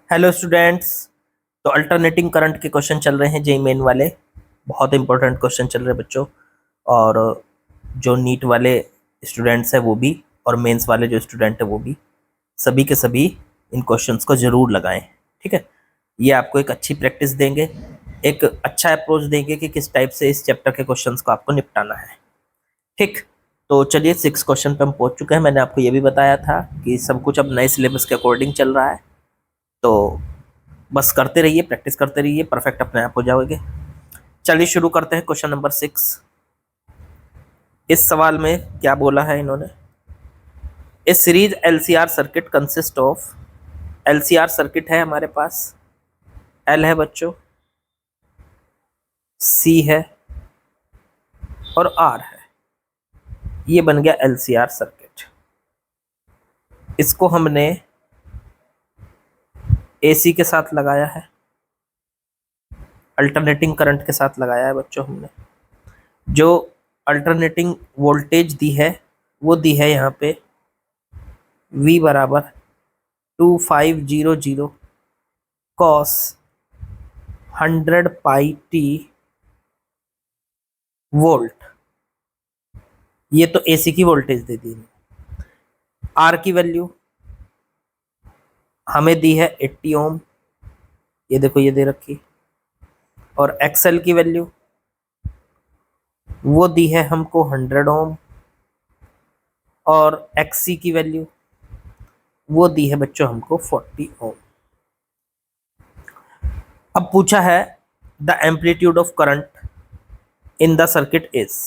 Hello students. तो alternating current के question चल रहे हैं जेई मेन वाले। बहुत इंपॉर्टेंट क्वेश्चन चल रहे हैं बच्चों। और जो नीट वाले स्टूडेंट्स हैं वो भी, और मेंस वाले जो स्टूडेंट हैं वो भी, सभी के सभी इन क्वेश्चंस को ज़रूर लगाएं। ठीक है, ये आपको एक अच्छी प्रैक्टिस देंगे, एक अच्छा अप्रोच देंगे कि किस टाइप से इस चैप्टर के क्वेश्चंस को आपको निपटाना है। ठीक, तो चलिए 6 क्वेश्चन पे हम पहुंच चुके हैं। मैंने आपको ये भी बताया था कि सब कुछ अब नए सिलेबस के अकॉर्डिंग चल रहा है, तो बस करते रहिए, प्रैक्टिस करते रहिए, परफेक्ट अपने आप हो जाओगे। चलिए शुरू करते हैं क्वेश्चन नंबर 6। इस सवाल में क्या बोला है इन्होंने, a series LCR circuit consist of, LCR circuit है हमारे पास, एल है बच्चों, सी है और आर है। ये बन गया एलसीआर सर्किट। इसको हमने एसी के साथ लगाया है, अल्टरनेटिंग करंट के साथ लगाया है बच्चों। हमने जो अल्टरनेटिंग वोल्टेज दी है वो दी है यहाँ पे V बराबर 2500 कॉस 100 पाई टी वोल्ट। ये तो एसी की वोल्टेज दे दी। आर की वैल्यू हमें दी है 80 ओम, ये देखो ये दे रखी। और एक्सएल की वैल्यू वो दी है हमको 100 ओम, और एक्सी की वैल्यू वो दी है बच्चों हमको 40 ओम। अब पूछा है the amplitude of current in the circuit is,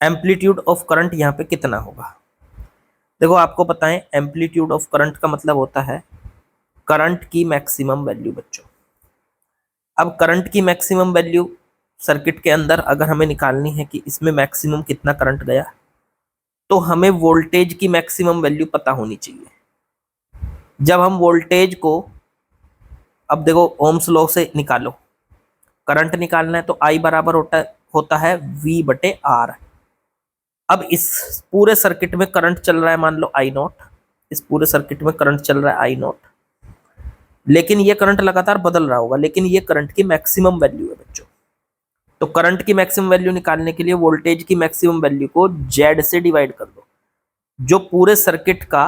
amplitude of current यहाँ पे कितना होगा। देखो आपको पता है एम्पलीट्यूड ऑफ करंट का मतलब होता है करंट की मैक्सिमम वैल्यू बच्चों। अब करंट की मैक्सिमम वैल्यू सर्किट के अंदर अगर हमें निकालनी है कि इसमें मैक्सिमम कितना करंट गया, तो हमें वोल्टेज की मैक्सिमम वैल्यू पता होनी चाहिए। जब हम वोल्टेज को, अब देखो ओम्स लॉ से निकालो, करंट निकालना है तो आई बराबर होता है V बटे आर। अब इस पूरे सर्किट में करंट चल रहा है, मान लो आई नॉट, इस पूरे सर्किट में करंट चल रहा है आई नॉट, लेकिन ये करंट लगातार बदल रहा होगा, लेकिन ये करंट की मैक्सिमम वैल्यू है बच्चों। तो करंट की मैक्सिमम वैल्यू निकालने के लिए वोल्टेज की मैक्सिमम वैल्यू को जेड से डिवाइड कर दो, जो पूरे सर्किट का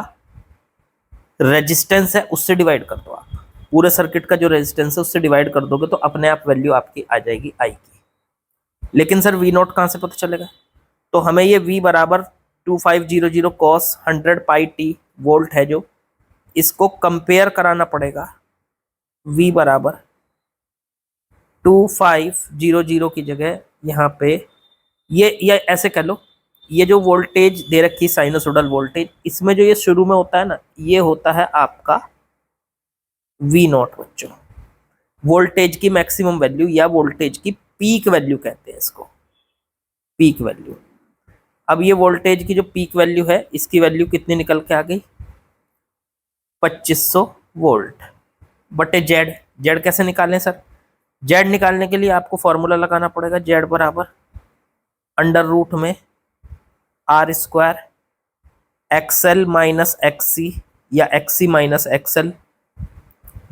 रेजिस्टेंस है उससे डिवाइड कर दो। आप पूरे सर्किट का जो रेजिस्टेंस है उससे डिवाइड कर दोगे तो अपने आप वैल्यू आपकी आ जाएगी आई की। लेकिन सर वी नॉट कहाँ से पता चलेगा, तो हमें ये V बराबर 2500 कॉस 100 पाई टी वोल्ट है, जो इसको कंपेयर कराना पड़ेगा V बराबर 2500 की जगह यहाँ पे ये ऐसे कर लो, ये जो वोल्टेज दे रखी साइनोसोडल वोल्टेज, इसमें जो ये शुरू में होता है ना, ये होता है आपका V नॉट बच्चों। वोल्टेज की मैक्सिमम वैल्यू या वोल्टेज की पीक वैल्यू कहते हैं इसको, पीक वैल्यू। अब ये वोल्टेज की जो पीक वैल्यू है, इसकी वैल्यू कितनी निकल के आ गई, 2500 वोल्ट बटे जेड। जेड कैसे निकालें सर, जेड निकालने के लिए आपको फॉर्मूला लगाना पड़ेगा, जेड बराबर अंडर रूट में r square XL minus XC, या एक्सी माइनस एक्सएल,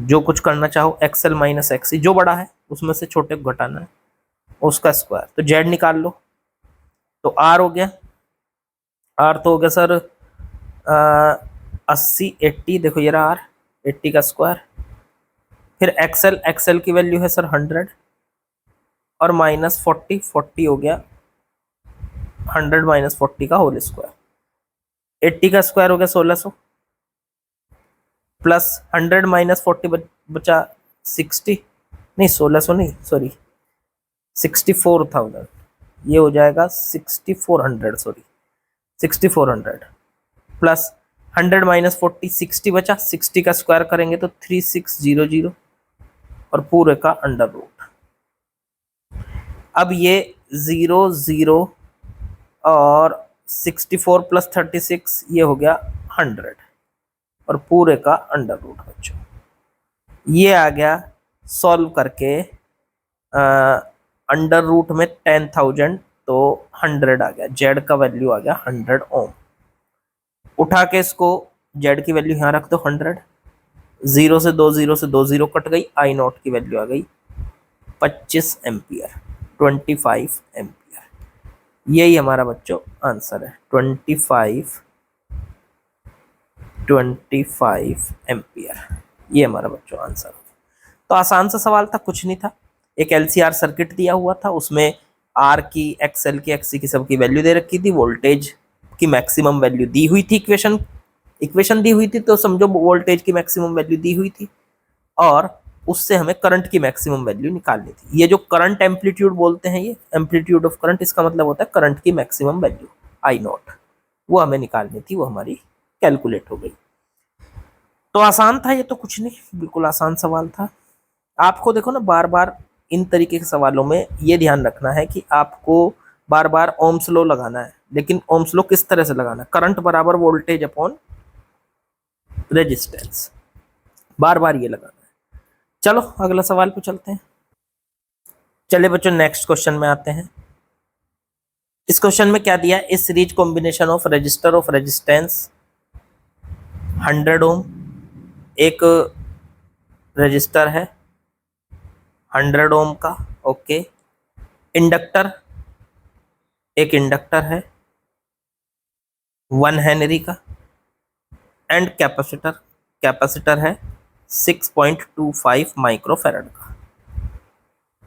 जो कुछ करना चाहो, एक्सएल माइनस एक्सी, जो बड़ा है उसमें से छोटे को घटाना है, उसका स्क्वायर। तो जेड निकाल लो, तो आर हो गया, आर तो हो गया सर 80 80, देखो ये रहा आर 80 का स्क्वायर। फिर एक्सएल, एक्सएल की वैल्यू है सर 100 और माइनस 40, 40 हो गया 100 माइनस 40 का होल स्क्वायर। 80 का स्क्वायर हो गया 1600, प्लस 100 माइनस 40 बचा 60, नहीं 1600 नहीं, सॉरी 64,000, ये हो जाएगा 6400, सॉरी 6400, प्लस 100 माइनस 40 60 बचा, 60 का स्क्वायर करेंगे तो 3600 और पूरे का अंडर रूट। अब ये 0 0 और 64 प्लस 36, ये हो गया 100 और पूरे का अंडर रूट बच्चों। ये आ गया सॉल्व करके अंडर रूट में 10,000, तो 100 आ गया, जेड का वैल्यू आ गया 100 ओम। उठा के इसको जेड की वैल्यू यहाँ रख दो 100, 0 से 2 0 से 2 0 कट गई, आई नॉट की वैल्यू आ गई 25 एम्पियर, 25 एम्पियर। यही हमारा बच्चों आंसर है, 25 एम्पियर, ये हमारा बच्चों आंसर। तो आसान सा सवाल था, कुछ नहीं था। एक एलसीआर सर्किट दिया हुआ था, उसमें आर की, एक्सएल की, एक्सी की सबकी वैल्यू दे रखी थी, वोल्टेज की मैक्सिमम वैल्यू दी हुई थी, इक्वेशन दी हुई थी, तो समझो वोल्टेज की मैक्सिमम वैल्यू दी हुई थी और उससे हमें करंट की मैक्सिमम वैल्यू निकालनी थी। ये जो करंट एम्पलीट्यूड बोलते हैं, ये एम्पलीट्यूड ऑफ करंट, इसका मतलब होता है करंट की मैक्सिमम वैल्यू आई नॉट, वो हमें निकालनी थी, वो हमारी कैलकुलेट हो गई। तो आसान था ये, तो कुछ नहीं, बिल्कुल आसान सवाल था। आपको देखो ना, बार बार इन तरीके के सवालों में ये ध्यान रखना है कि आपको बार बार ओम्स लॉ लगाना है, लेकिन ओम्स लॉ किस तरह से लगाना है, करंट बराबर वोल्टेज अपॉन रेजिस्टेंस, बार बार ये लगाना है। चलो अगला सवाल पे चलते हैं। चलिए बच्चों नेक्स्ट क्वेश्चन में आते हैं। इस क्वेश्चन में क्या दिया है, इस series combination of register of resistance 100 ओम, एक रजिस्टर है 100 ओम का, ओके, इंडक्टर, एक इंडक्टर है 1 हेनरी का, एंड कैपेसिटर है 6.25 माइक्रोफैरड का।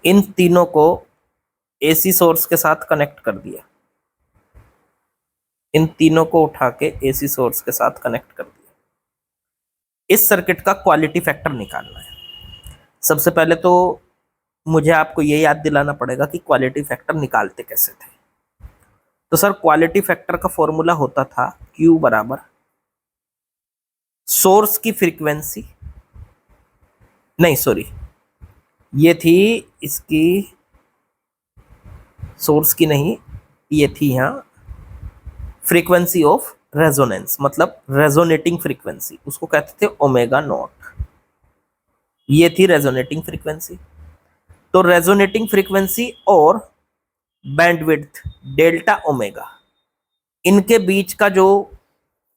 इन तीनों को एसी सोर्स के साथ कनेक्ट कर दिया, इन तीनों को उठा के एसी सोर्स के साथ कनेक्ट कर दिया। इस सर्किट का क्वालिटी फैक्टर निकालना है। सबसे पहले तो मुझे आपको ये याद दिलाना पड़ेगा कि क्वालिटी फैक्टर निकालते कैसे थे। तो सर क्वालिटी फैक्टर का फॉर्मूला होता था Q बराबर सोर्स की फ्रीक्वेंसी, नहीं सॉरी, ये थी इसकी, सोर्स की नहीं, ये थी यहाँ फ्रीक्वेंसी ऑफ रेजोनेंस, मतलब रेजोनेटिंग फ्रीक्वेंसी, उसको कहते थे ओमेगा नॉट, ये थी रेजोनेटिंग फ्रीक्वेंसी। तो रेजोनेटिंग फ्रीक्वेंसी और बैंडविड्थ डेल्टा ओमेगा, इनके बीच का जो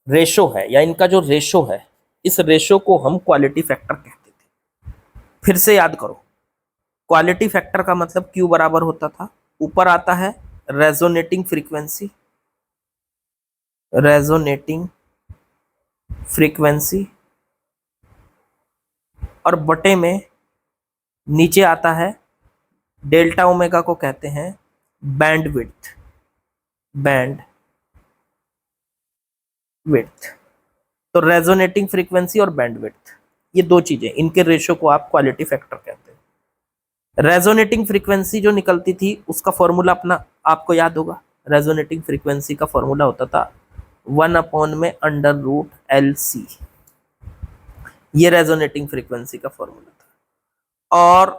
रेशो है, या इनका जो रेशो है, इस रेशो को हम क्वालिटी फैक्टर कहते थे। फिर से याद करो, क्वालिटी फैक्टर का मतलब Q बराबर होता था, ऊपर आता है रेजोनेटिंग फ्रीक्वेंसी, और बटे में नीचे आता है डेल्टा ओमेगा को कहते हैं बैंडविड्थ, तो रेजोनेटिंग फ्रीक्वेंसी और बैंडविड्थ, ये दो चीजें, इनके रेशो को आप क्वालिटी फैक्टर कहते हैं। रेजोनेटिंग फ्रीक्वेंसी जो निकलती थी उसका फॉर्मूला अपना आपको याद होगा, रेजोनेटिंग फ्रीक्वेंसी का फॉर्मूला होता था 1/√LC, ये रेजोनेटिंग फ्रीक्वेंसी का फॉर्मूला था। और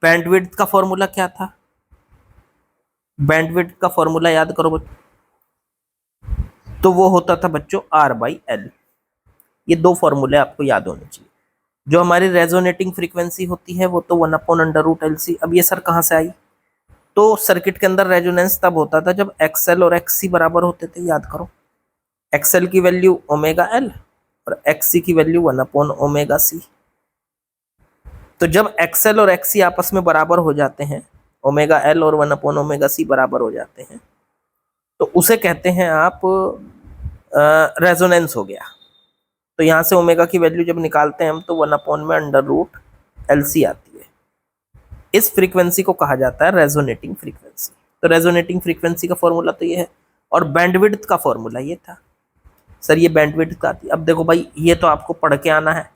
बैंडविड्थ का फॉर्मूला क्या था, बैंडविड्थ का फॉर्मूला याद करो बच्चों, तो वो होता था बच्चों R/L। ये दो फॉर्मूले आपको याद होने चाहिए। जो हमारी रेजोनेटिंग फ्रीक्वेंसी होती है वो तो 1/√LC। अब ये सर कहाँ से आई, तो सर्किट के अंदर रेजोनेंस तब होता था जब XL और XC बराबर होते थे, याद करो, XL की वैल्यू ω/L और XC की वैल्यू 1/ω/C। तो जब XL और XC आपस में बराबर हो जाते हैं, ω/L और 1/ω/C बराबर हो जाते हैं, तो उसे कहते हैं आप रेजोनेंस हो गया। तो यहाँ से ओमेगा की वैल्यू जब निकालते हैं हम, तो 1/√LC आती है। इस फ्रीक्वेंसी को कहा जाता है रेजोनेटिंग फ्रीक्वेंसी। तो रेजोनेटिंग फ्रीक्वेंसी का फॉर्मूला तो ये है, और बैंडविड्थ का फॉर्मूला ये था। सर ये बैंडविड्थ का आती है, अब देखो भाई ये तो आपको पढ़ के आना है,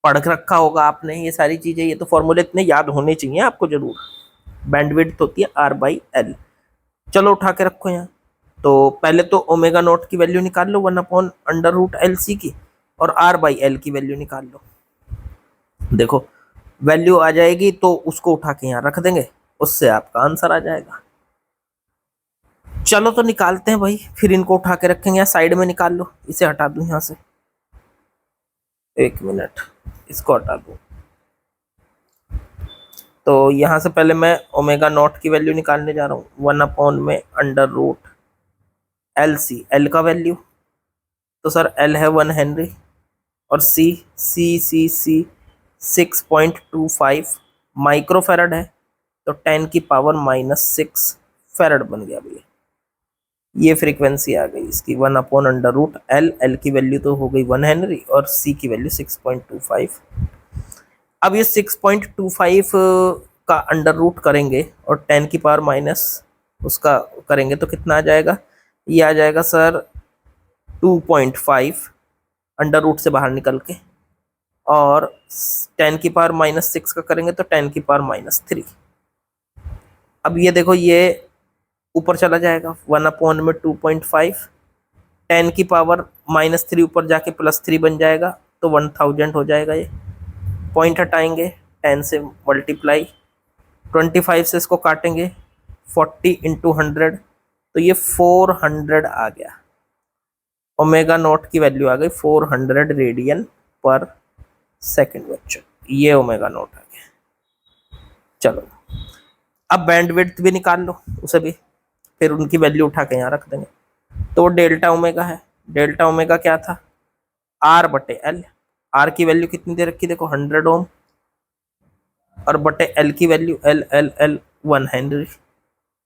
पढ़ के रखा होगा आपने ये सारी चीजें, ये तो फॉर्मूले इतने याद होने चाहिए आपको जरूर। बैंडविड्थ होती है R/L, चलो उठा के रखो यहाँ। तो पहले तो ओमेगा नॉट की वैल्यू निकाल लो 1/√LC की, और R/L की वैल्यू निकाल लो। देखो वैल्यू आ जाएगी तो उसको उठा के यहाँ रख देंगे, उससे आपका आंसर आ जाएगा। चलो तो निकालते हैं भाई, फिर इनको उठा के रखेंगे, या साइड में निकाल लो, इसे हटा दूं यहाँ से, एक मिनट, इसको हटा दूं। तो यहाँ से पहले मैं ओमेगा नॉट की वैल्यू निकालने जा रहा हूँ, 1/√LC, एल का वैल्यू, तो सर एल है 1 हेनरी और सी 6.25 माइक्रोफेरड है, तो 10⁻⁻6 फेरड बन गया भैया। ये फ्रीक्वेंसी आ गई इसकी 1/√L। एल की वैल्यू तो हो गई 1 हेनरी और सी की वैल्यू 6.25। अब ये 6.25 का अंडर रूट करेंगे और 10⁻⁻, उसका करेंगे तो कितना आ जाएगा? ये आ जाएगा सर 2.5 अंडर रूट से बाहर निकल के, और 10⁻⁻6 का करेंगे तो 10⁻⁻3। अब ये देखो, ये ऊपर चला जाएगा 1/2.5, 10⁻⁻3 ऊपर जाके +3 बन जाएगा, तो 1000 हो जाएगा। ये पॉइंट हटाएंगे, 10 से मल्टीप्लाई, 25 से इसको काटेंगे, 40 × 100, तो ये 400 आ गया। ओमेगा नॉट की वैल्यू आ गई 400 रेडियन पर सेकंड बच्चों। ये ओमेगा नॉट आ गया। चलो अब बैंडविड्थ भी निकाल लो उसे भी, फिर उनकी वैल्यू उठा के यहाँ रख देंगे। तो डेल्टा ओमेगा है। डेल्टा ओमेगा क्या था? R/L। आर की वैल्यू कितनी दे रखी? देखो 100 ओम, और बटे एल की वैल्यू L 1 हेनरी,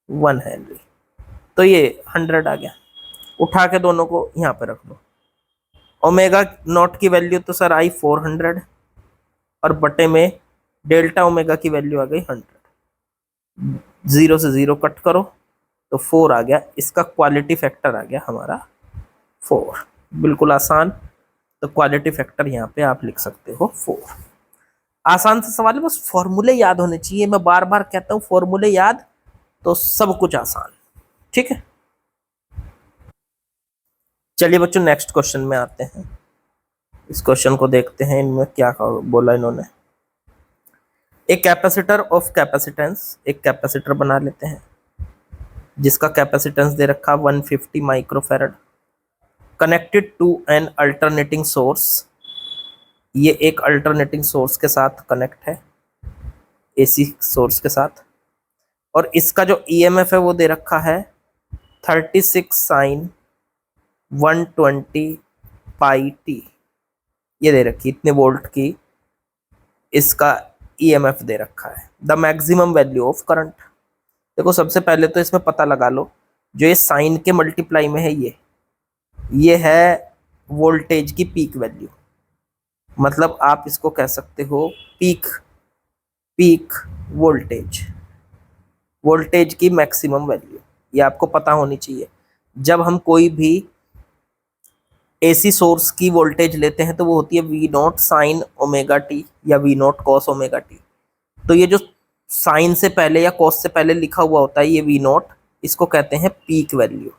1 हेनरी। तो ये 100 आ गया। उठा के दोनों को यहाँ पे रख दो। ओमेगा नॉट की वैल्यू तो सर आई 400, और बटे में डेल्टा ओमेगा की वैल्यू आ गई 100। 0 से 0 कट करो तो 4 आ गया। इसका क्वालिटी फैक्टर आ गया हमारा 4। बिल्कुल आसान। तो क्वालिटी फैक्टर यहाँ पे आप लिख सकते हो 4। आसान सा सवाल है, बस फॉर्मूले याद होने चाहिए। मैं बार बार कहता हूँ फॉर्मूले याद तो सब कुछ आसान। ठीक है, चलिए बच्चों नेक्स्ट क्वेश्चन में आते हैं। इस क्वेश्चन को देखते हैं, इनमें क्या बोला इन्होंने। एक कैपेसिटर ऑफ कैपेसिटेंस, एक कैपेसिटर बना लेते हैं जिसका कैपेसिटेंस दे रखा 150 microfarad, connected to an alternating source. ये एक अल्टरनेटिंग सोर्स के साथ कनेक्ट है, एसी सोर्स के साथ, और इसका जो ईएमएफ है वो दे रखा है 36 sin 120 πt। ये दे रखी इतने वोल्ट की इसका ईएमएफ दे रखा है। The maximum value of current. देखो सबसे पहले तो इसमें पता लगा लो, जो ये साइन के मल्टीप्लाई में है ये है वोल्टेज की पीक वैल्यू। मतलब आप इसको कह सकते हो पीक वोल्टेज की मैक्सिमम वैल्यू। ये आपको पता होनी चाहिए। जब हम कोई भी एसी सोर्स की वोल्टेज लेते हैं तो वो होती है V0 sin ωt या V0 cos ωt। तो ये जो साइन से पहले या कॉस से पहले लिखा हुआ होता है ये V0, इसको कहते हैं पीक वैल्यू।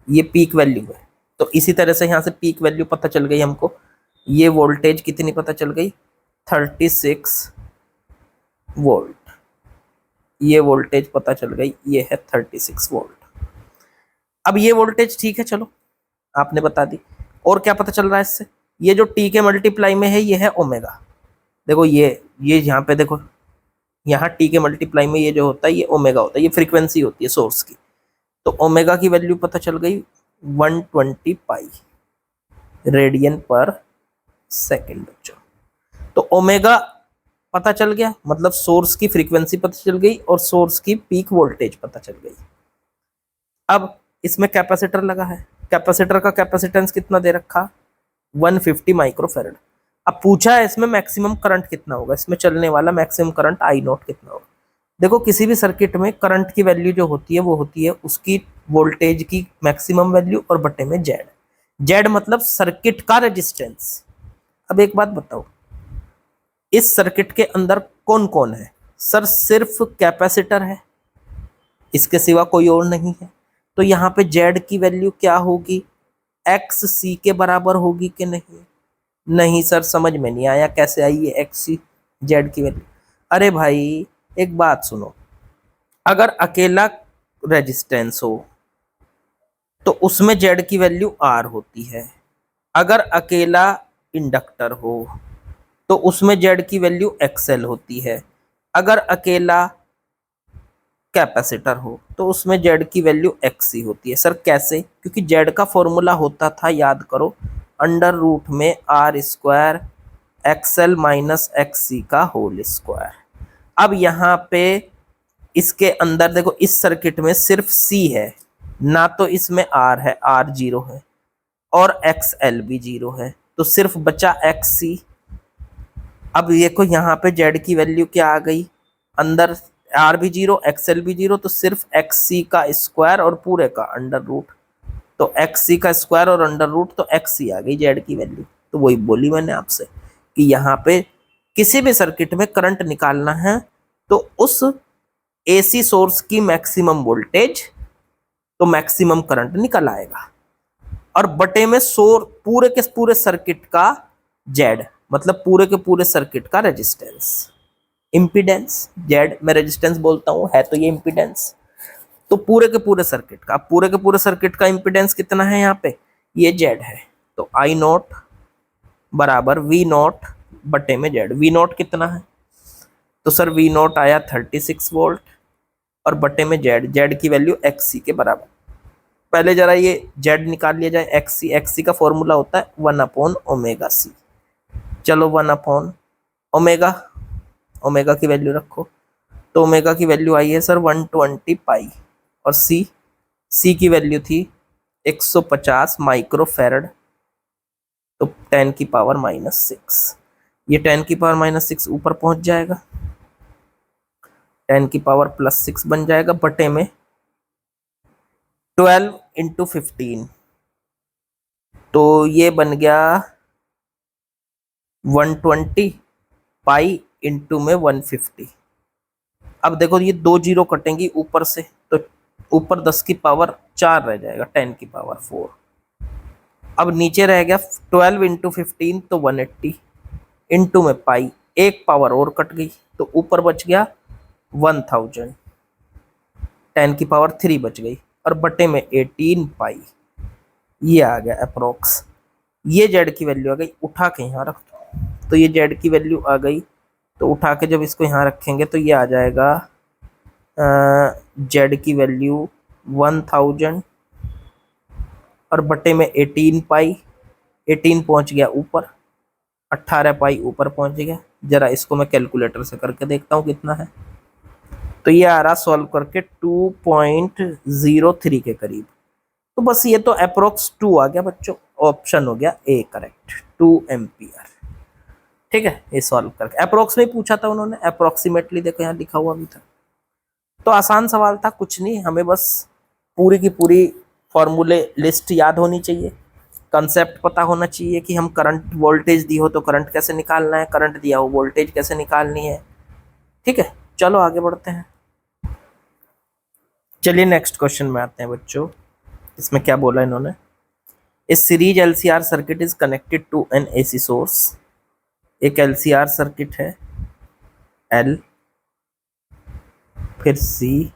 ये पीक वैल्यू है। तो इसी तरह से यहाँ से पीक वैल्यू पता चल गई हमको। ये वोल्टेज कितनी पता चल गई? 36 वोल्ट। ये वोल्टेज पता चल गई, ये है 36 वोल्ट। अब ये वोल्टेज ठीक है, चलो आपने बता दी। और क्या पता चल रहा है इससे? ये जो टी के मल्टीप्लाई में है ये है ओमेगा। देखो ये यहाँ पे देखो, यहाँ टी के मल्टीप्लाई में ये जो होता है ये ओमेगा होता है, ये फ्रीक्वेंसी होती है सोर्स की। तो ओमेगा की वैल्यू पता चल गई 120 पाई रेडियन पर सेकेंड बच्चों। तो ओमेगा पता चल गया, मतलब सोर्स की फ्रीक्वेंसी पता चल गई और सोर्स की पीक वोल्टेज पता चल गई। अब इसमें कैपेसिटर लगा है, कैपेसिटर का कैपेसिटेंस कितना दे रखा? 150 माइक्रोफैरड। अब पूछा है इसमें मैक्सिमम करंट कितना होगा, इसमें चलने वाला मैक्सिमम करंट I0 कितना होगा। देखो किसी भी सर्किट में करंट की वैल्यू जो होती है वो होती है उसकी वोल्टेज की मैक्सिमम वैल्यू और बटे में जेड मतलब सर्किट का रेजिस्टेंस। अब एक बात बताओ, इस सर्किट के अंदर कौन कौन है? सर सिर्फ कैपेसिटर है, इसके सिवा कोई और नहीं है। तो यहाँ पे जेड की वैल्यू क्या होगी? एक्स सी के बराबर होगी कि नहीं? नहीं सर, समझ में नहीं आया, कैसे आई है एक्स सी जेड की वैल्यू? अरे भाई एक बात सुनो, अगर अकेला रेजिस्टेंस हो तो उसमें जेड की वैल्यू आर होती है। अगर अकेला इंडक्टर हो तो उसमें जेड की वैल्यू एक्सएल होती है। अगर अकेला कैपेसिटर हो तो उसमें जेड की वैल्यू एक्स ही होती है। सर कैसे? क्योंकि जेड का फॉर्मूला होता था, याद करो, अंडर रूट में r square XL minus XC का होल स्क्वायर। अब यहाँ पे इसके अंदर देखो, इस सर्किट में सिर्फ सी है ना, तो इसमें आर है, आर जीरो है, और एक्सएल भी जीरो है, तो सिर्फ बचा एक्सी। अब देखो यहाँ पे जेड की वैल्यू क्या आ गई, अंदर आर भी जीरो एक्सएल भी जीरो, तो सिर्फ एक्सी का स्क्वायर और पूरे का अंडर रूट, तो एक्सी का स्क्वायर और अंडर रूट, तो एक्सी आ गई जेड की वैल्यू। तो वही बोली मैंने आपसे कि यहाँ पे किसी भी सर्किट में करंट निकालना है तो उस एसी सोर्स की मैक्सिमम वोल्टेज, तो मैक्सिमम करंट निकल आएगा, और बटे में पूरे के पूरे सर्किट का जेड, मतलब पूरे के पूरे सर्किट का रेजिस्टेंस, इम्पीडेंस। जेड में रेजिस्टेंस बोलता हूं, है तो ये इम्पीडेंस, तो पूरे के पूरे सर्किट का, पूरे के पूरे सर्किट का इम्पीडेंस कितना है यहाँ पे, ये जेड है, तो आई नॉट बराबर वी नॉट बटे में जेड। वी नॉट कितना है, तो सर वी नॉट आया 36 वोल्ट, और बटे में जेड, जेड की वैल्यू एक्सी के बराबर। पहले जरा ये जेड निकाल लिया जाए, एक्सी, एक्सी का फॉर्मूला होता है 1/ओमेगा सी। चलो 1/ओमेगा, ओमेगा की वैल्यू रखो, तो ओमेगा की वैल्यू आई है सर 120 पाई, और सी की वैल्यू थी 150 माइक्रोफेरड, तो 10 की पावर -6, ये 10 की पावर -6 ऊपर पहुंच जाएगा, 10 की पावर +6 बन जाएगा, बटे में 12 × 15, तो ये बन गया 120 पाई इंटू में 150। अब देखो ये 2 जीरो कटेंगी ऊपर से, तो ऊपर 10 की पावर 4 रह जाएगा, 10 की पावर 4। अब नीचे रह गया 12 × 15, तो 180 इंटू में पाई, एक पावर और कट गई, तो ऊपर बच गया 1000, 10 की पावर 3 बच गई, और बटे में 18 पाई, ये आ गया अप्रोक्स। ये जेड की वैल्यू आ गई, उठा के यहाँ रख दो, तो ये जेड की वैल्यू आ गई, तो उठा के जब इसको यहाँ रखेंगे तो ये आ जाएगा जेड की वैल्यू 1000, और बटे में 18 पाई, 18 पहुंच गया ऊपर, 18 पाई ऊपर पहुंच गया। जरा इसको मैं कैलकुलेटर से करके देखता हूँ कितना है, तो ये आ रहा सॉल्व करके 2.03 के करीब। तो बस ये तो अप्रोक्स 2 आ गया बच्चों, ऑप्शन हो गया ए करेक्ट, 2 एम्पियर। ठीक है, ये सॉल्व करके अप्रोक्स में पूछा था उन्होंने, अप्रोक्सीमेटली देखो यहाँ लिखा हुआ भी था। तो आसान सवाल था, कुछ नहीं, हमें बस पूरी की पूरी फॉर्मूले लिस्ट याद होनी चाहिए, कंसेप्ट पता होना चाहिए कि हम करंट, वोल्टेज दी हो तो करंट कैसे निकालना है, करंट दिया हो वोल्टेज कैसे निकालनी है। ठीक है, चलो आगे बढ़ते हैं। चलिए नेक्स्ट क्वेश्चन में आते हैं बच्चों। इसमें क्या बोला इन्होंने, a series LCR circuit is connected to an AC source. एक एलसीआर सर्किट है, एल, फिर सी,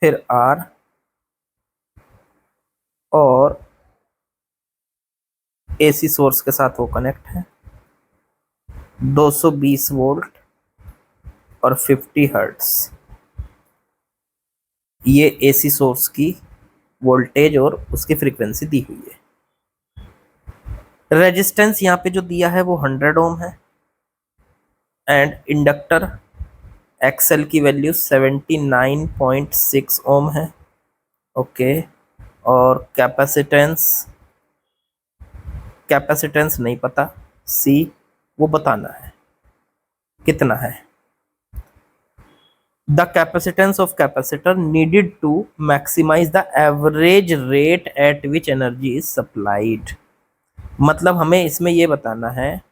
फिर आर, और एसी सोर्स के साथ वो कनेक्ट है, 220 वोल्ट और 50 हर्ट्ज, ये एसी सोर्स की वोल्टेज और उसकी फ्रीक्वेंसी दी हुई है। रेजिस्टेंस यहाँ पे जो दिया है वो 100 ओम है, एंड इंडक्टर एक्सएल की वैल्यू 79.6 ओम है। ओके, और कैपेसिटेंस नहीं पता, सी वो बताना है कितना है। The capacitance of capacitor needed to maximize the average rate at which energy is supplied. मतलब हमें इसमें ये बताना है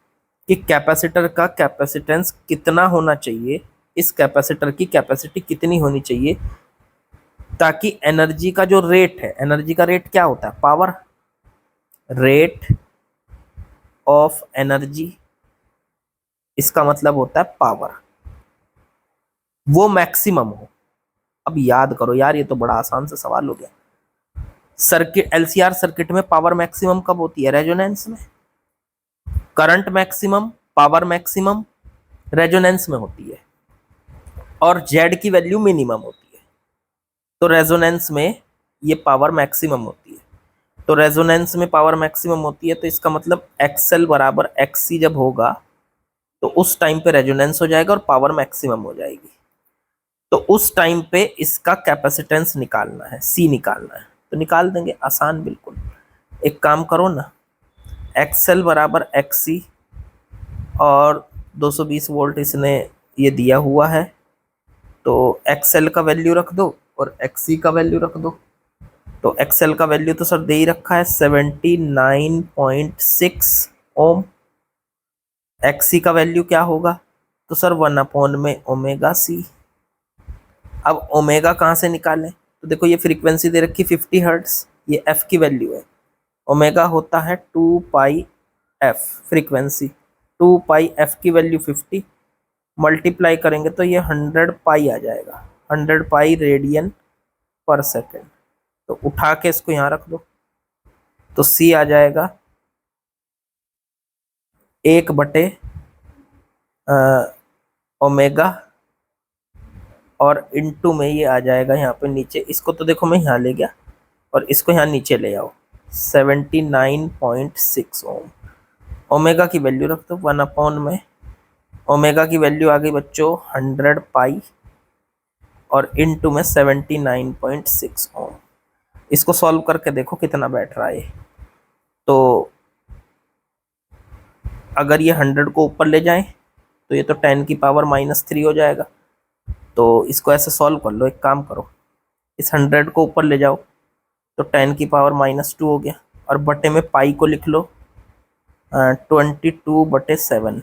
कि कैपेसिटर का कैपेसिटेंस कितना होना चाहिए, इस कैपेसिटर की कैपेसिटी कितनी होनी चाहिए, ताकि एनर्जी का जो रेट है, एनर्जी का रेट क्या होता है, पावर, रेट ऑफ एनर्जी, इसका मतलब होता है पावर, वो मैक्सिमम हो। अब याद करो यार, ये तो बड़ा आसान सा सवाल हो गया। सर्किट, एलसीआर सर्किट में पावर मैक्सिमम कब होती है, रेजोनेंस में। Current maximum, power maximum resonance में होती है। और जेड की वैल्यू मिनिमम होती है, तो रेजोनेंस में ये पावर मैक्सिमम होती है। तो रेजोनेंस में पावर मैक्सिमम होती है, तो इसका मतलब एक्सएल बराबर एक्ससी जब होगा तो उस टाइम पे रेजोनेंस हो जाएगा और पावर मैक्सिमम हो जाएगी। तो उस टाइम पे इसका कैपेसिटेंस निकालना है, सी निकालना है, तो निकाल देंगे, आसान बिल्कुल। एक काम करो ना, एक्सएल बराबर एक्ससी और 220 वोल्ट इसने ये दिया हुआ है, तो एक्सएल का वैल्यू रख दो और एक्ससी का वैल्यू रख दो। तो एक्सएल का वैल्यू तो सर दे ही रखा है 79.6 ओम। एक्ससी का वैल्यू क्या होगा, तो सर 1 में ओमेगा सी। अब ओमेगा कहाँ से निकालें, तो देखो ये फ्रीक्वेंसी दे रखी 50 हर्ट्ज, ये एफ की वैल्यू है। ओमेगा होता है 2 पाई एफ फ्रीक्वेंसी, 2 पाई एफ की वैल्यू 50, मल्टीप्लाई करेंगे तो ये 100 पाई आ जाएगा, 100 पाई रेडियन पर सेकेंड। तो उठा के इसको यहाँ रख दो, तो सी आ जाएगा 1/ओमेगा और इनटू में ये आ जाएगा यहाँ पे नीचे, इसको तो देखो मैं यहाँ ले गया और इसको यहाँ नीचे ले आओ, 79.6 ओम। ओमेगा की वैल्यू रख दो 1 में, ओमेगा की वैल्यू आ गई बच्चों 100 पाई और इनटू में 79.6 ओम। इसको सॉल्व करके देखो कितना बैठ रहा है। तो अगर ये 100 को ऊपर ले जाएं तो ये तो 10 की पावर -3 हो जाएगा। तो इसको ऐसे सॉल्व कर लो, एक काम करो, इस 100 को ऊपर ले जाओ तो 10 की पावर -2 हो गया, और बटे में पाई को लिख लो 22/7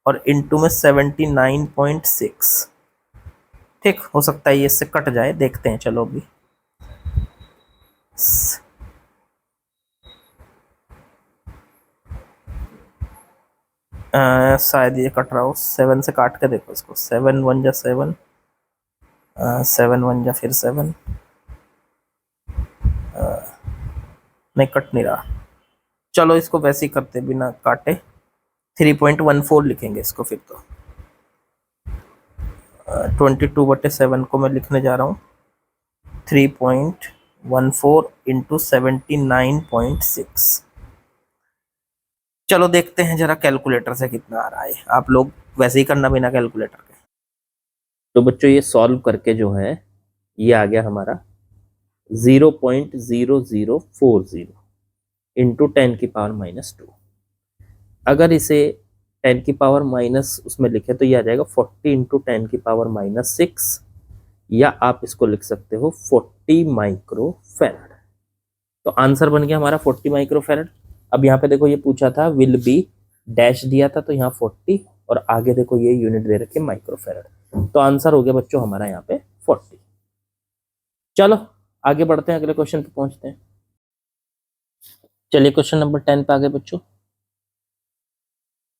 और इनटू में 79.6। ठीक, हो सकता है ये इससे कट जाए, देखते हैं चलो अभी। शायद ये कट रहा हो, 7 से काट के देखो इसको, 7 1 जा 7, 7 1 जा फिर 7, नहीं कट नहीं रहा। चलो इसको वैसे ही करते बिना काटे, 3.14 लिखेंगे इसको फिर। तो 22/7 को मैं लिखने जा रहा हूँ 3.14 इंटू 79.6। चलो देखते हैं जरा कैलकुलेटर से कितना आ रहा है, आप लोग वैसे ही करना बिना कैलकुलेटर के। तो बच्चों ये सॉल्व करके जो है ये आ गया हमारा 0.0040 इंटू 10 की पावर -2। अगर इसे 10 की पावर माइनस उसमें लिखे तो ये आ जाएगा 40 इंटू 10 की पावर -6, या आप इसको लिख सकते हो 40 माइक्रोफैरड। तो आंसर बन गया हमारा 40 माइक्रोफैरड। अब यहाँ पे देखो ये पूछा था विल बी डैश दिया था, तो यहाँ 40 और आगे देखो ये यूनिट दे रखे माइक्रोफैरड, तो आंसर हो गया बच्चों हमारा यहाँ पे 40। चलो आगे बढ़ते हैं, अगले क्वेश्चन पे पहुंचते हैं। चलिए क्वेश्चन नंबर 10 पे आगे बच्चों,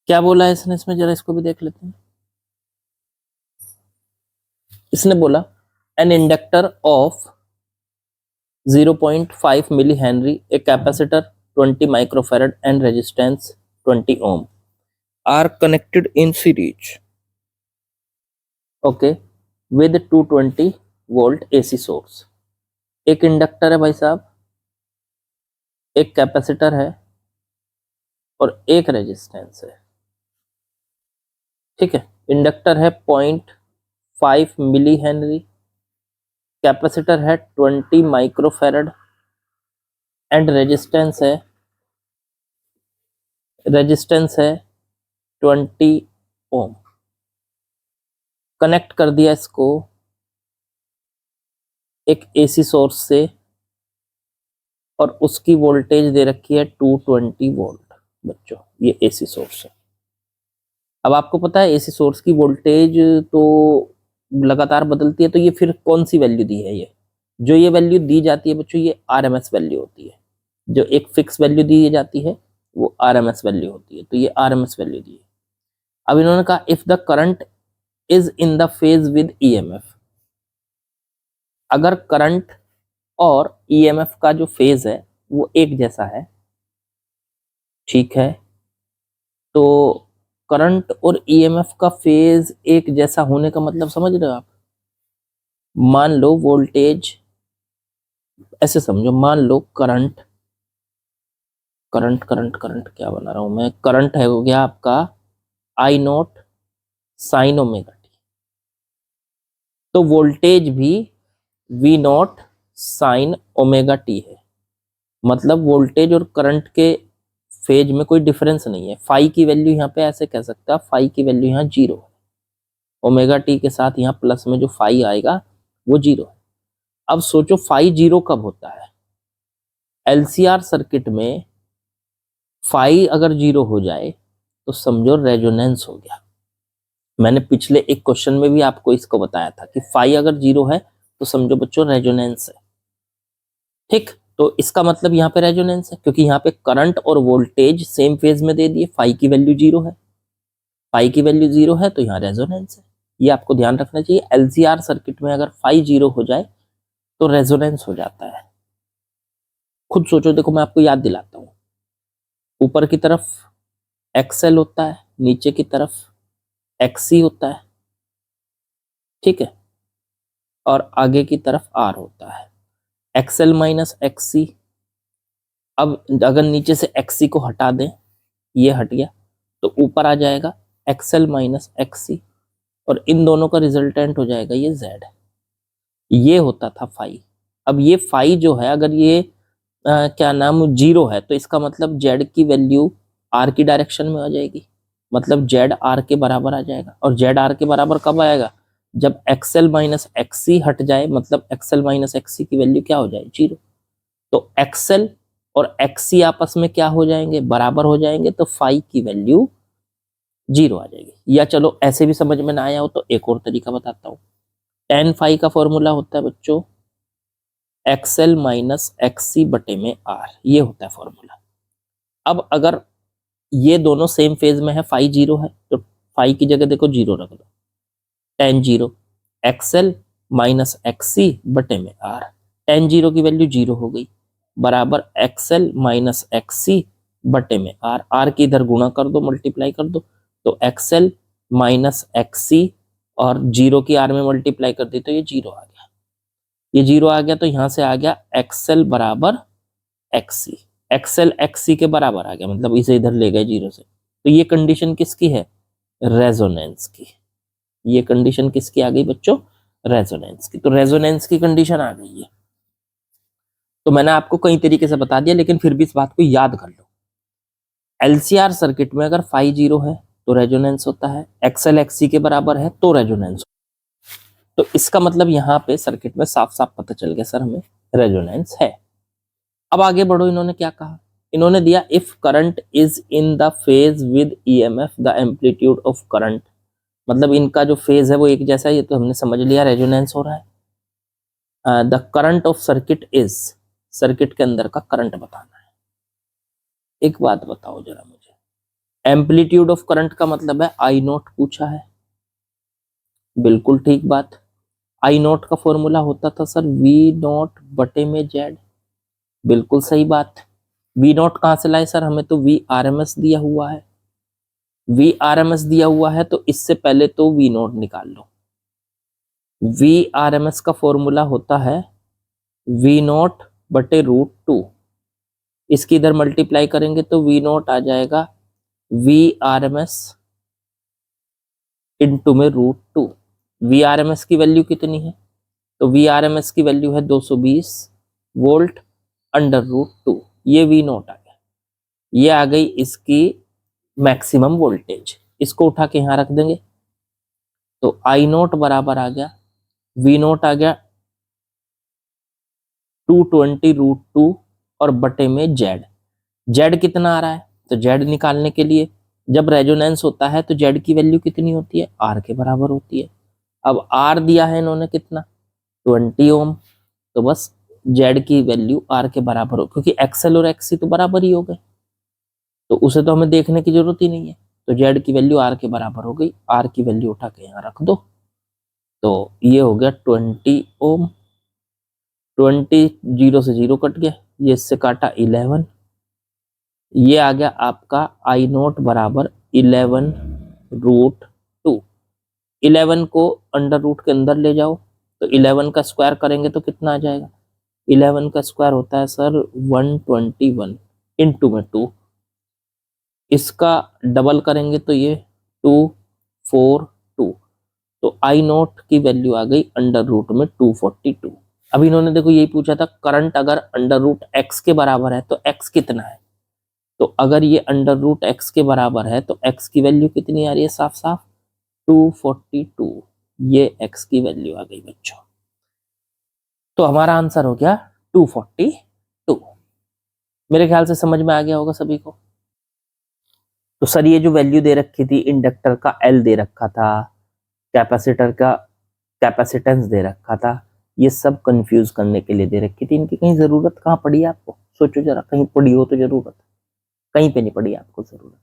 क्या बोला है इसने, इसमें जरा इसको भी देख लेते हैं। इसने बोला an inductor of 0.5 milli henry, a capacitor 20 microfarad and resistance 20 ohm are connected in series, okay, with 220 volt AC source. एक इंडक्टर है भाई साहब, एक कैपेसिटर है और एक रेजिस्टेंस है। ठीक है, इंडक्टर है 0.5 मिली हेनरी, कैपेसिटर है 20 माइक्रोफैरड एंड रेजिस्टेंस है 20 ओम। कनेक्ट कर दिया इसको एक एसी सोर्स से और उसकी वोल्टेज दे रखी है 220 वोल्ट। बच्चों ये एसी सोर्स है। अब आपको पता है एसी सोर्स की वोल्टेज तो लगातार बदलती है, तो ये फिर कौन सी वैल्यू दी है, ये जो ये वैल्यू दी जाती है बच्चों ये आरएमएस वैल्यू होती है। जो एक फिक्स वैल्यू दी जाती है वो आरएमएस वैल्यू होती है, तो ये आरएमएस वैल्यू दी है। अब इन्होंने कहा if the current is in the phase with EMF, अगर करंट और ईएमएफ का जो फेज है वो एक जैसा है, ठीक है, तो करंट और ईएमएफ का फेज एक जैसा होने का मतलब समझ रहे हो आप? मान लो वोल्टेज, ऐसे समझो, मान लो करंट करंट करंट करंट क्या बना रहा हूं मैं, करंट है हो गया आपका I naught sine omega t, तो वोल्टेज भी V naught sine omega t है। मतलब वोल्टेज और करंट के फेज में कोई डिफरेंस नहीं है। फाई की वैल्यू यहाँ पे ऐसे कह सकते हैं, फाई की वैल्यू यहाँ 0 है, ओमेगा टी के साथ यहाँ प्लस में जो फाई आएगा वो 0 है। अब सोचो फाई 0 कब होता है? एलसीआर सर्किट में फाई अगर 0 हो जाए तो समझो रेजोनेंस हो गया। मैंने पिछले एक क्वेश्चन में भी आपको इसको बताया था कि फाई अगर 0 है तो समझो बच्चों रेजोनेंस है। ठीक, तो इसका मतलब यहाँ पे रेजोनेंस है, क्योंकि यहाँ पे करंट और वोल्टेज सेम फेज में दे दिए, फाई की वैल्यू 0 है, फाई की वैल्यू 0 है तो यहाँ रेजोनेंस है। ये आपको ध्यान रखना चाहिए। एलसीआर सर्किट में अगर फाई 0 हो जाए तो रेजोनेंस हो जाता है। खुद सोचो, देखो मैं आपको याद दिलाता हूँ, ऊपर की तरफ एक्सएल होता है, नीचे की तरफ एक्सी होता है, ठीक है, और आगे की तरफ आर होता है, एक्सएल माइनस एक्सी। अब अगर नीचे से एक्सी को हटा दें, ये हट गया, तो ऊपर आ जाएगा एक्सएल माइनस एक्सी, और इन दोनों का रिजल्टेंट हो जाएगा ये जेड। ये होता था फाई। अब ये फाई जो है, अगर ये क्या नाम 0 है तो इसका मतलब जेड की वैल्यू आर की डायरेक्शन में आ जाएगी, मतलब जेड आर के बराबर आ जाएगा। और जेड आर के बराबर कब आएगा? जब एक्सएल माइनस एक्सी हट जाए, मतलब एक्सएल माइनस एक्सी की वैल्यू क्या हो जाए? 0। तो एक्सएल और एक्सी आपस में क्या हो जाएंगे? बराबर हो जाएंगे, तो फाई की वैल्यू 0 आ जाएगी। या चलो ऐसे भी समझ में ना आया हो तो एक और तरीका बताता हूँ। टेन फाई का फॉर्मूला होता है बच्चों एक्सएल माइनस एक्सी बटे में आर, ये होता है फॉर्मूला। अब अगर ये दोनों सेम फेज में है, फाई 0 है, तो फाई की जगह देखो 0 रख दो, टेन 0 एक्सएल माइनस एक्सी बटे में आर, टेन 0 की वैल्यू 0 हो गई, बराबर एक्सएल माइनस एक्सी बटे में आर। आर की इधर गुणा कर दो, मल्टीप्लाई कर दो, तो एक्सएल माइनस एक्सी और 0 की आर में मल्टीप्लाई कर दी तो ये 0 आ गया। ये 0 आ गया तो यहां से आ गया एक्सएल बराबर एक्सी, एक्सएल एक्सी के बराबर आ गया, मतलब इसे इधर ले गए 0 से। तो ये कंडीशन किसकी है? रेजोनेंस की। ये कंडीशन किसकी आ गई बच्चों? रेजोनेंस की। तो रेजोनेंस की कंडीशन आ गई है। तो मैंने आपको कई तरीके से बता दिया, लेकिन फिर भी इस बात को याद कर लो। एलसीआर सर्किट में अगर फाई 0 है तो रेजोनेंस होता है, एक्सएल एक्सी के बराबर है तो रेजोनेंस। तो इसका मतलब यहाँ पे सर्किट में साफ साफ पता चल गया सर हमें रेजोनेंस है। अब आगे बढ़ो, इन्होंने क्या कहा? इन्होंने दिया if current is in the phase with EMF the amplitude of current, मतलब इनका जो फेज है वो एक जैसा है, ये तो हमने समझ लिया, रेजोनेंस हो रहा है। The current of circuit is, circuit के अंदर का करंट बताना है। एक बात बताओ जरा मुझे, एम्पलीट्यूड ऑफ करंट का मतलब है आई नॉट पूछा है, बिल्कुल ठीक बात। आई नॉट का फॉर्मूला होता था सर वी नॉट बटे में जेड, बिल्कुल सही बात। वी नॉट कहां से लाए सर? हमें तो वी आर एम एस दिया हुआ है, वी आर एम एस दिया हुआ है, तो इससे पहले तो वी नॉट निकाल लो। वी आर एम एस का फॉर्मूला होता है वी नॉट बटे √2, इसकी इधर मल्टीप्लाई करेंगे तो वी नॉट आ जाएगा V R M S into में √2। वी आर एम एस की वैल्यू कितनी है? तो वी आर एम एस की वैल्यू है 220 वोल्ट अंडर √2, ये वी नॉट आ गया। ये आ गई इसकी मैक्सिमम वोल्टेज, इसको उठा के यहां रख देंगे, तो आई नोट बराबर आ गया, वी नोट आ गया 220 √2 और बटे में जेड। जेड कितना आ रहा है? तो जेड निकालने के लिए जब रेजोनेंस होता है तो जेड की वैल्यू कितनी होती है? आर के बराबर होती है। अब आर दिया है इन्होंने कितना? 20 ओम, तो बस जेड की वैल्यू आर के बराबर हो, क्योंकि एक्सएल और एक्सी तो बराबर ही हो गए, तो उसे तो हमें देखने की जरूरत ही नहीं है। तो जेड की वैल्यू आर के बराबर हो गई, आर की वैल्यू उठा के यहाँ रख दो, तो ये हो गया 20 ओम, 20 0 से 0 कट गया, ये इससे काटा 11, ये आ गया आपका आई नोट बराबर 11 √2। 11 को अंडर रूट के अंदर ले जाओ तो 11 का स्क्वायर करेंगे तो कितना आ जाएगा, 11 का स्क्वायर होता है सर 121 इंटू में 2, इसका डबल करेंगे तो ये 242, तो आई नॉट की वैल्यू आ गई अंडर रूट में 242। अब इन्होंने देखो यही पूछा था करंट अगर अंडर रूट एक्स के बराबर है तो एक्स कितना है, तो अगर ये अंडर रूट एक्स के बराबर है तो एक्स की वैल्यू कितनी आ रही है, साफ साफ 242, ये एक्स की वैल्यू आ गई बच्चों। तो हमारा आंसर हो गया 242। मेरे ख्याल से समझ में आ गया होगा सभी को। तो सर ये जो वैल्यू दे रखी थी, इंडक्टर का एल दे रखा था, कैपेसिटर का कैपेसिटेंस दे रखा था, ये सब कंफ्यूज करने के लिए दे रखी थी। इनकी कहीं जरूरत कहाँ पड़ी है आपको, सोचो जरा, कहीं पड़ी हो तो जरूरत, कहीं पे नहीं पड़ी आपको जरूरत।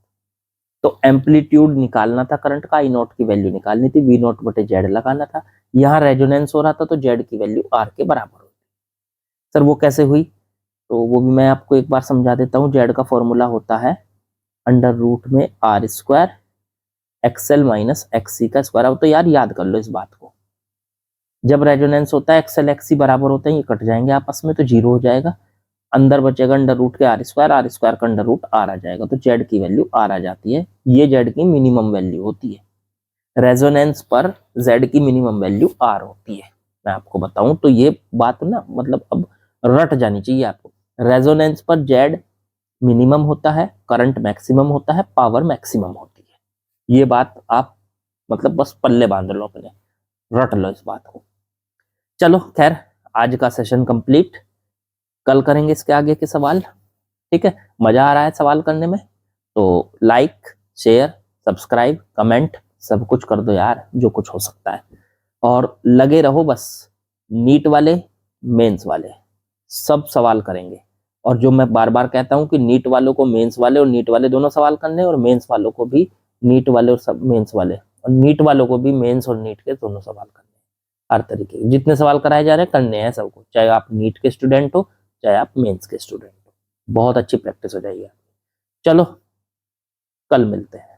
तो एम्पलीट्यूड निकालना था करंट का, आई नॉट की वैल्यू निकालनी थी, वी नॉट बटे जेड लगाना था, यहाँ रेजोनेंस हो रहा था तो जेड की वैल्यू आर के बराबर होती। सर वो कैसे हुई, तो वो भी मैं आपको एक बार समझा देता हूँ। जेड का फॉर्मूला होता है अंडर रूट में r square XL minus XC का स्क्वायर। अब तो यार याद कर लो इस बात को, जब रेजोनेंस होता है एक्सएल एक्सी बराबर होते हैं, ये कट जाएंगे आपस में तो जीरो हो जाएगा, अंदर बचेगा अंडर रूट के आर स्क्वायर का अंडर रूट आर आ जाएगा, तो जेड की वैल्यू आर आ जाती है। ये जेड की मिनिमम वैल्यू होती है, रेजोनेंस पर जेड की मिनिमम वैल्यू आर होती है। मैं आपको बताऊं तो ये बात ना मतलब अब रट जानी चाहिए आपको, रेजोनेंस पर जेड मिनिमम होता है, करंट मैक्सिमम होता है, पावर मैक्सिमम होती है। ये बात आप मतलब बस पल्ले बांध लो अपने, रट लो इस बात को। चलो खैर, आज का सेशन कंप्लीट, कल करेंगे इसके आगे के सवाल, ठीक है। मजा आ रहा है सवाल करने में तो लाइक शेयर सब्सक्राइब कमेंट सब कुछ कर दो यार, जो कुछ हो सकता है, और लगे रहो बस। नीट वाले मेंस वाले सब सवाल करेंगे, और जो मैं बार बार कहता हूं कि नीट वालों को मेंस वाले और नीट वाले दोनों सवाल करने, और मेंस वालों को भी नीट वाले और सब मेंस वाले, और नीट वालों को भी मेंस और नीट के दोनों सवाल करने, हर तरीके के जितने सवाल कराए जा रहे हैं करने हैं सबको, चाहे आप नीट के स्टूडेंट हो चाहे आप मेंस के स्टूडेंट हो। बहुत अच्छी प्रैक्टिस हो जाएगी। चलो कल मिलते हैं।